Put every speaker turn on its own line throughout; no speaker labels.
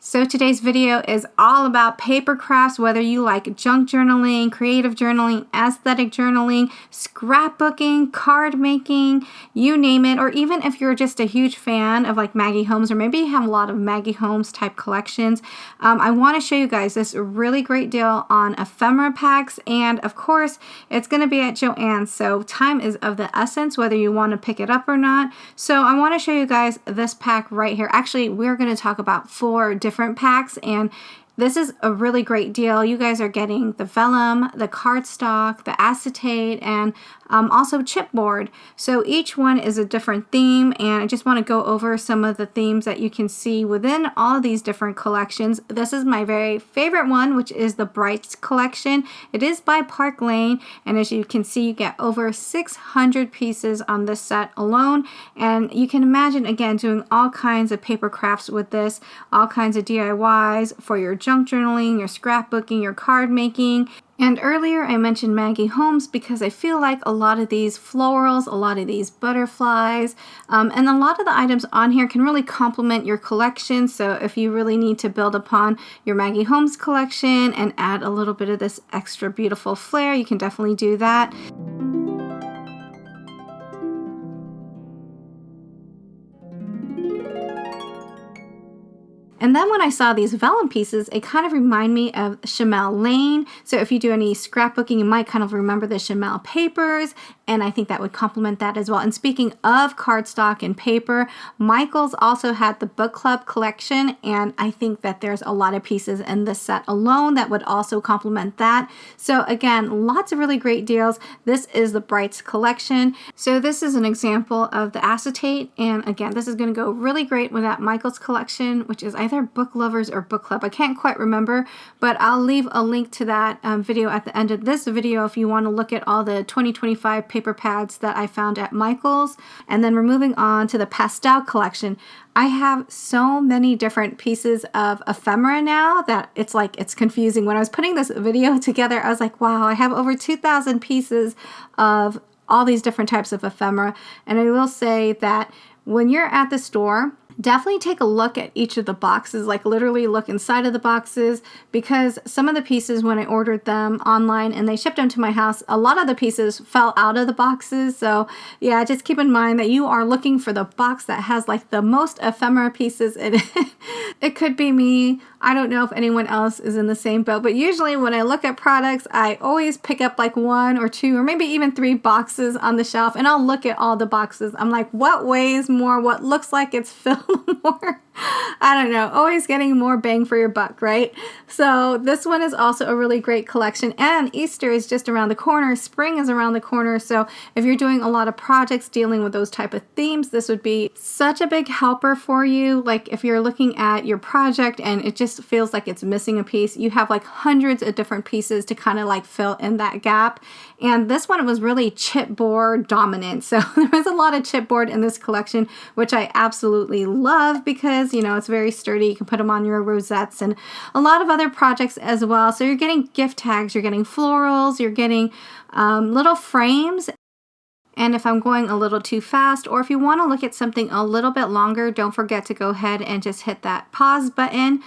So today's video is all about paper crafts, whether you like junk journaling, creative journaling, aesthetic journaling, scrapbooking, card making, you name it, or even if you're just a huge fan of like Maggie Holmes, or maybe you have a lot of Maggie Holmes type collections. I want to show you guys this really great deal on ephemera packs, and of course it's going to be at Joann, so time is of the essence whether you want to pick it up or not. So I want to show you guys this pack right here. Actually, we're going to talk about 4 different packs, and this is a really great deal. You guys are getting the vellum, the cardstock, the acetate, and also chipboard. So each one is a different theme, and I just want to go over some of the themes that you can see within all of these different collections. This is my very favorite one, which is the Brights collection. It is by Park Lane, and as you can see, you get over 600 pieces on this set alone, and you can imagine, again, doing all kinds of paper crafts with this, all kinds of DIYs for your junk journaling, your scrapbooking, your card making. And earlier I mentioned Maggie Holmes because I feel like a lot of these florals, a lot of these butterflies, and a lot of the items on here can really complement your collection. So if you really need to build upon your Maggie Holmes collection and add a little bit of this extra beautiful flair, you can definitely do that. And then when I saw these vellum pieces, it kind of reminded me of Chamel Lane. So if you do any scrapbooking, you might kind of remember the Chamel papers, and I think that would complement that as well. And speaking of cardstock and paper, Michaels also had the book club collection, and I think that there's a lot of pieces in this set alone that would also complement that. So again, lots of really great deals. This is the Brights collection. So this is an example of the acetate, and again, this is going to go really great with that Michaels collection, which is either Book Lovers or Book Club. I can't quite remember, but I'll leave a link to that video at the end of this video if you want to look at all the 2025 paper pads that I found at Michaels. And then we're moving on to the pastel collection. I have so many different pieces of ephemera now that it's confusing. When I was putting this video together, I was like, wow, I have over 2,000 pieces of all these different types of ephemera. And I will say that when you're at the store, definitely take a look at each of the boxes, like literally look inside of the boxes, because some of the pieces, when I ordered them online and they shipped them to my house, a lot of the pieces fell out of the boxes. So yeah, just keep in mind that you are looking for the box that has like the most ephemera pieces in it. It could be me. I don't know if anyone else is in the same boat, but usually when I look at products, I always pick up like 1 or 2 or maybe even 3 boxes on the shelf, and I'll look at all the boxes. I'm like, what weighs more? What looks like it's filled more? I don't know, always getting more bang for your buck, right? So this one is also a really great collection, and Easter is just around the corner, spring is around the corner, so if you're doing a lot of projects dealing with those type of themes, this would be such a big helper for you. Like if you're looking at your project and it just feels like it's missing a piece, you have like hundreds of different pieces to kind of like fill in that gap. And this one was really chipboard dominant, so there was a lot of chipboard in this collection, which I absolutely love because, you know, it's very sturdy. You can put them on your rosettes and a lot of other projects as well. So you're getting gift tags, you're getting florals, you're getting little frames. And if I'm going a little too fast, or if you want to look at something a little bit longer, don't forget to go ahead and just hit that pause button.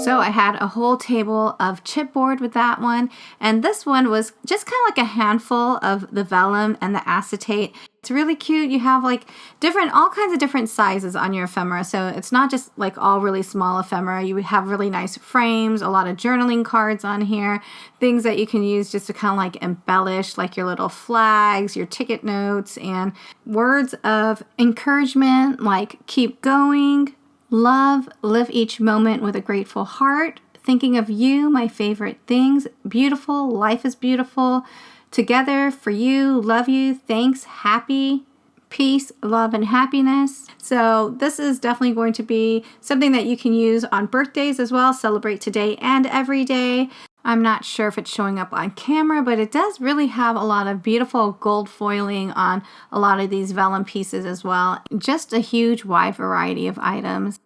So I had a whole table of chipboard with that one, and this one was just kind of like a handful of the vellum and the acetate. It's really cute. You have like all kinds of different sizes on your ephemera, so it's not just like all really small ephemera. You would have really nice frames, a lot of journaling cards on here, things that you can use just to kind of like embellish like your little flags, your ticket notes, and words of encouragement like keep going, love, live each moment with a grateful heart, thinking of you, my favorite things, beautiful, life is beautiful, together, for you, love you, thanks, happy, peace, love, and happiness. So this is definitely going to be something that you can use on birthdays as well, celebrate today and every day. I'm not sure if it's showing up on camera, but it does really have a lot of beautiful gold foiling on a lot of these vellum pieces as well. Just a huge wide variety of items.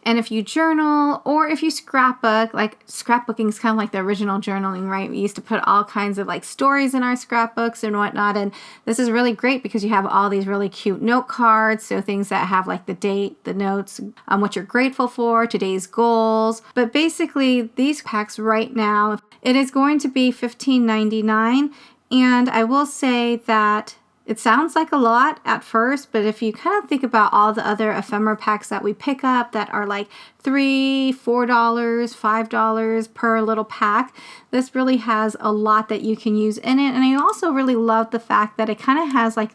And if you journal or if you scrapbook, like scrapbooking is kind of like the original journaling, right? We used to put all kinds of like stories in our scrapbooks and whatnot. And this is really great because you have all these really cute note cards. So things that have like the date, the notes, what you're grateful for, today's goals. But basically these packs right now, it is going to be $15.99. And I will say that it sounds like a lot at first, but if you kind of think about all the other ephemera packs that we pick up that are like $3, $4, $5 per little pack, this really has a lot that you can use in it. And I also really love the fact that it kind of has like,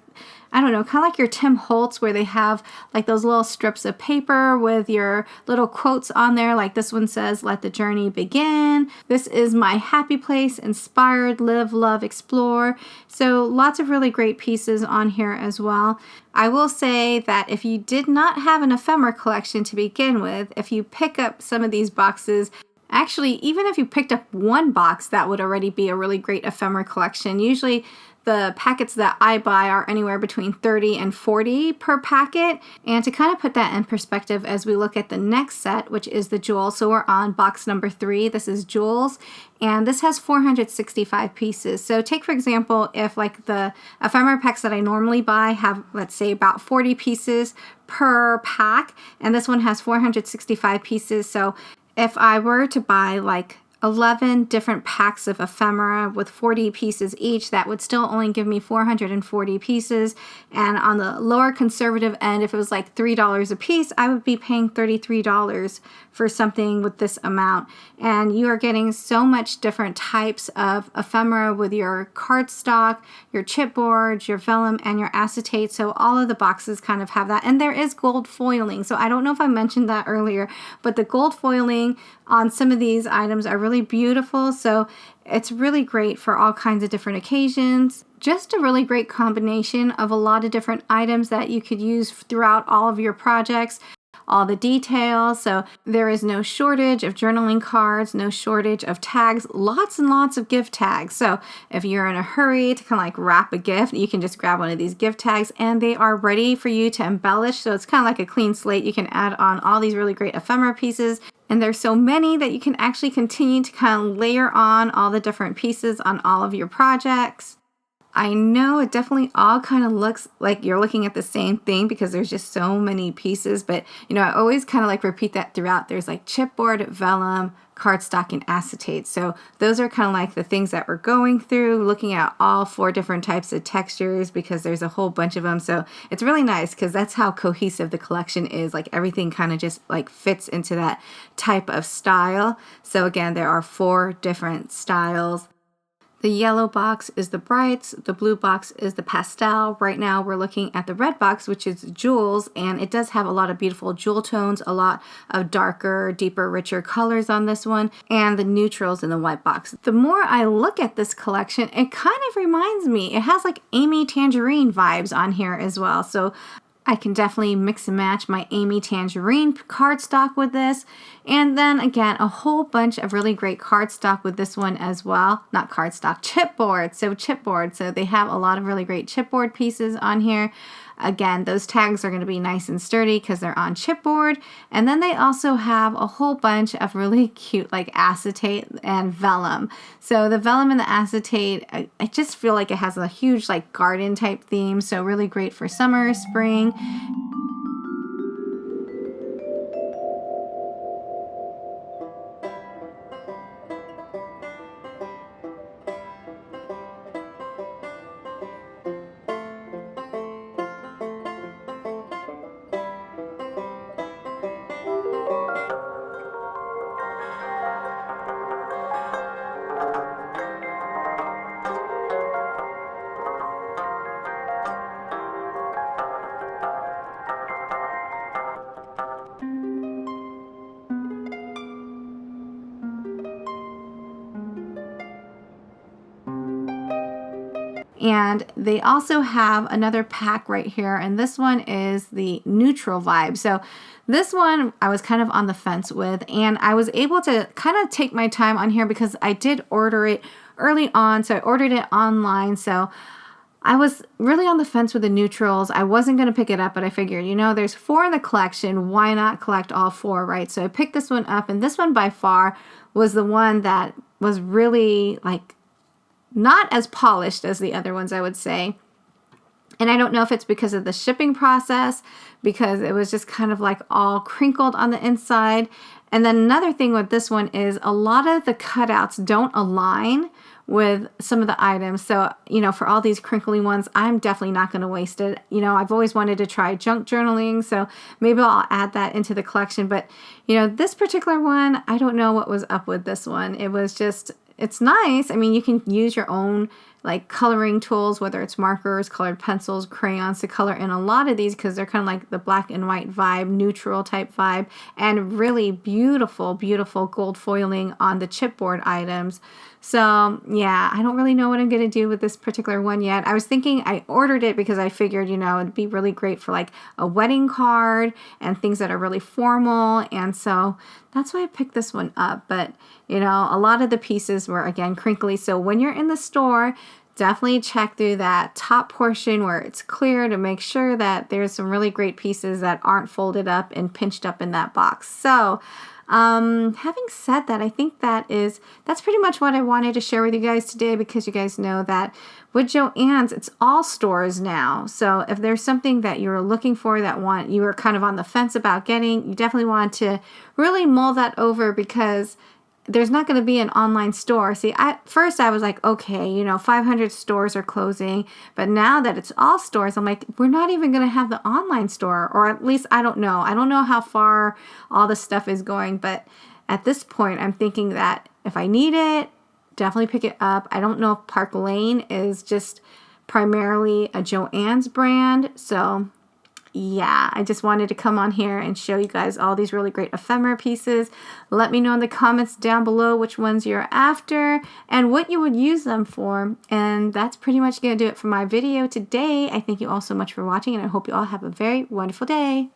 I don't know, kind of like your Tim Holtz where they have like those little strips of paper with your little quotes on there. Like this one says, "Let the journey begin. This is my happy place, inspired, live, love, explore." So lots of really great pieces on here as well. I will say that if you did not have an ephemera collection to begin with, if you pick up some of these boxes, actually, even if you picked up one box, that would already be a really great ephemera collection. Usually the packets that I buy are anywhere between 30 and 40 per packet. And to kind of put that in perspective as we look at the next set, which is the jewels. So we're on box number 3. This is jewels. And this has 465 pieces. So take, for example, if like the ephemera packs that I normally buy have, let's say, about 40 pieces per pack. And this one has 465 pieces. So if I were to buy like 11 different packs of ephemera with 40 pieces each, that would still only give me 440 pieces. And on the lower conservative end, if it was like $3 a piece, I would be paying $33 for something with this amount. And you are getting so much different types of ephemera with your cardstock, your chipboard, your vellum, and your acetate. So all of the boxes kind of have that. And there is gold foiling. So I don't know if I mentioned that earlier, but the gold foiling on some of these items are really beautiful. So it's really great for all kinds of different occasions. Just a really great combination of a lot of different items that you could use throughout all of your projects. All the details. So there is no shortage of journaling cards, no shortage of tags, lots and lots of gift tags. So if you're in a hurry to kind of like wrap a gift, you can just grab one of these gift tags and they are ready for you to embellish. So it's kind of like a clean slate. You can add on all these really great ephemera pieces. And there's so many that you can actually continue to kind of layer on all the different pieces on all of your projects. I know it definitely all kind of looks like you're looking at the same thing because there's just so many pieces, but you know, I always kind of like repeat that throughout. There's like chipboard, vellum, cardstock, and acetate. So those are kind of like the things that we're going through, looking at all 4 different types of textures because there's a whole bunch of them. So it's really nice because that's how cohesive the collection is. Like everything kind of just like fits into that type of style. So again, there are 4 different styles. The yellow box is the brights, the blue box is the pastel. Right now we're looking at the red box, which is jewels, and it does have a lot of beautiful jewel tones, a lot of darker, deeper, richer colors on this one, and the neutrals in the white box. The more I look at this collection, it kind of reminds me, it has like Amy Tangerine vibes on here as well. So I can definitely mix and match my Amy Tangerine cardstock with this. And then again, a whole bunch of really great cardstock with this one as well. Not cardstock, chipboard. So chipboard. So they have a lot of really great chipboard pieces on here. Again, those tags are going to be nice and sturdy because they're on chipboard. And then they also have a whole bunch of really cute like acetate and vellum. So the vellum and the acetate, I just feel like it has a huge like garden type theme. So really great for summer, spring. And they also have another pack right here, and this one is the neutral vibe. So this one I was kind of on the fence with, and I was able to kind of take my time on here because I did order it early on. So I ordered it online. So I was really on the fence with the neutrals. I wasn't going to pick it up, but I figured, you know, there's 4 in the collection. Why not collect all 4, right? So I picked this one up, and this one by far was the one that was really like not as polished as the other ones, I would say. And I don't know if it's because of the shipping process, because it was just kind of like all crinkled on the inside. And then another thing with this one is a lot of the cutouts don't align with some of the items. So, you know, for all these crinkly ones, I'm definitely not going to waste it. You know, I've always wanted to try junk journaling, so maybe I'll add that into the collection. But, you know, this particular one, I don't know what was up with this one. It was just, it's nice. I mean, you can use your own like coloring tools, whether it's markers, colored pencils, crayons, to color in a lot of these because they're kind of like the black and white vibe, neutral type vibe, and really beautiful, beautiful gold foiling on the chipboard items. So yeah, I don't really know what I'm going to do with this particular one yet. I was thinking I ordered it because I figured, you know, it'd be really great for like a wedding card and things that are really formal. And so that's why I picked this one up. But, you know, a lot of the pieces were, again, crinkly. So when you're in the store, definitely check through that top portion where it's clear to make sure that there's some really great pieces that aren't folded up and pinched up in that box. So having said that, I think that's pretty much what I wanted to share with you guys today, because you guys know that with Joann's, it's all stores now. So if there's something that you're looking for that you were kind of on the fence about getting, you definitely want to really mull that over, because there's not going to be an online store. See, first I was like, okay, you know, 500 stores are closing, but now that it's all stores, I'm like, we're not even going to have the online store, or at least I don't know. I don't know how far all this stuff is going, but at this point, I'm thinking that if I need it, definitely pick it up. I don't know if Park Lane is just primarily a Joann's brand, so yeah, I just wanted to come on here and show you guys all these really great ephemera pieces. Let me know in the comments down below which ones you're after and what you would use them for. And that's pretty much going to do it for my video today. I thank you all so much for watching, and I hope you all have a very wonderful day.